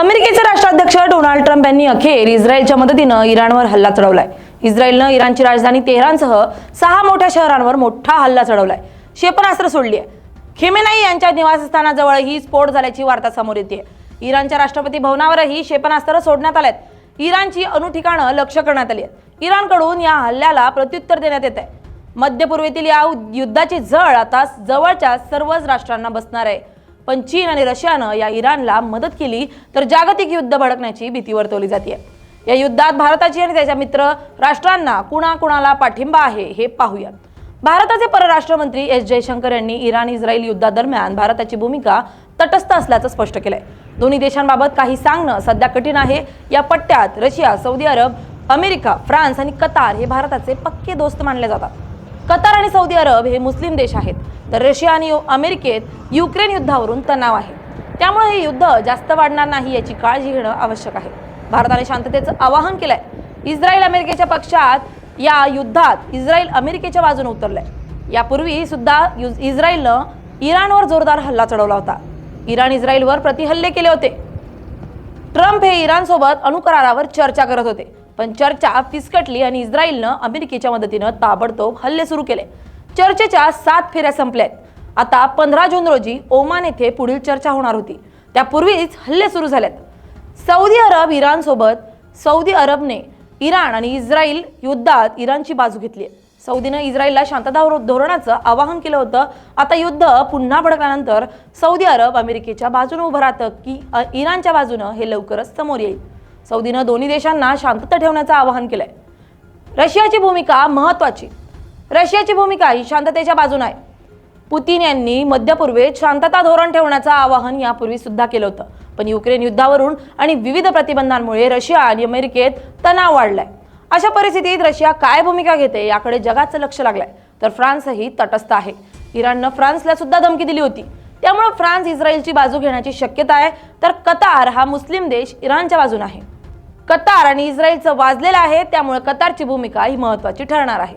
अमेरिकेचे राष्ट्राध्यक्ष Donald Trump यांनी अखेर इस्रायलच्या मदतीने इराणवर हल्ला चढवलाय। इस्रायलनं इराणची राजधानी तेहरानसह 6 मोठ्या शहरांवर मोठा हल्ला चढवलाय। क्षेपणास्त्र सोडली आहे। खेमेनाई यांच्या निवासस्थानाजवळही स्फोट झाल्याची वार्ता समोर येते। इराणच्या राष्ट्रपती भवनावरही क्षेपणास्त्र सोडण्यात आलेत। इराणची अणु ठिकाणं लक्ष्य करण्यात आली आहेत। इराणकडून या हल्ल्याला प्रत्युत्तर देण्यात येत आहे। मध्य पूर्वेतील या युद्धाची झळ आता जवळच्या सर्वच राष्ट्रांना बसणार आहे। पण चीन आणि रशियानं या इराणला मदत केली तर जागतिक युद्ध भडकण्याची भीती वर्तवली जाते। या युद्धात भारताची आणि त्याच्या मित्र राष्ट्रांना कुणाकुणाला पाठिंबा आहे हे पाहूया। भारताचे परराष्ट्र मंत्री एस जयशंकर यांनी इराण-इस्रायल युद्धादरम्यान भारताची भूमिका तटस्थ असल्याचं स्पष्ट केलंय। दोन्ही देशांबाबत काही सांगणं सध्या कठीण आहे। या पट्ट्यात रशिया, सौदी अरब, अमेरिका, फ्रान्स आणि कतार हे भारताचे पक्के दोस्त मानले जातात। कतार आणि सौदी अरब हे मुस्लिम देश आहेत, तर रशिया आणि अमेरिकेत युक्रेन युद्धावरून तणाव आहे। त्यामुळे हे युद्ध जास्त वाढणार नाही याची काळजी घेणं आवश्यक आहे। भारताने शांततेचं आवाहन केलंय। इस्रायल अमेरिकेच्या पक्षात या युद्धात इस्रायल अमेरिकेच्या बाजूने उतरलाय। यापूर्वी सुद्धा इस्रायलनं इराणवर जोरदार हल्ला चढवला होता। इराण इस्रायलवर प्रतिहल्ले केले होते। ट्रम्प हे इराणसोबत अणुकरारावर चर्चा करत होते, पण चर्चा फिसकटली आणि इस्रायलनं अमेरिकेच्या मदतीनं ताबडतोब हल्ले सुरू केले। चर्चेच्या 7 फेऱ्या संपल्यात। आता 15 जून रोजी ओमान येथे पुढील चर्चा होणार होती। त्यापूर्वीच हल्ले सुरू झालेत। सौदी अरब इराणसोबत सौदी अरबने इराण आणि इस्रायल युद्धात इराणची बाजू घेतली आहे। सौदीनं इस्रायलला शांतता धोरणाचं आवाहन केलं होतं। आता युद्ध पुन्हा भडकल्यानंतर सौदी अरब अमेरिकेच्या बाजूने उभं राहतं की इराणच्या बाजूने हे लवकरच समोर येईल। सौदीनं दोन्ही देशांना शांतता ठेवण्याचं आवाहन केलंय। रशियाची भूमिका महत्त्वाची। रशियाची भूमिका ही शांततेच्या बाजूने आहे। पुतीन यांनी मध्य पूर्वेत शांतता धोरण ठेवण्याचं आवाहन यापूर्वी सुद्धा केलं होतं, पण युक्रेन युद्धावरून आणि विविध प्रतिबंधांमुळे रशिया आणि अमेरिकेत तणाव वाढलाय। अशा परिस्थितीत रशिया काय भूमिका घेते याकडे जगाचं लक्ष लागलंय, तर फ्रान्सही तटस्थ आहे। इराणनं फ्रान्सला सुद्धा धमकी दिली होती, त्यामुळे फ्रान्स इस्रायलची बाजू घेण्याची शक्यता आहे। तर कतार हा मुस्लिम देश इराणच्या बाजूने आहे। कतार आणि इस्रायलचं वाजलेलं आहे, त्यामुळे कतारची भूमिका ही महत्त्वाची ठरणार आहे।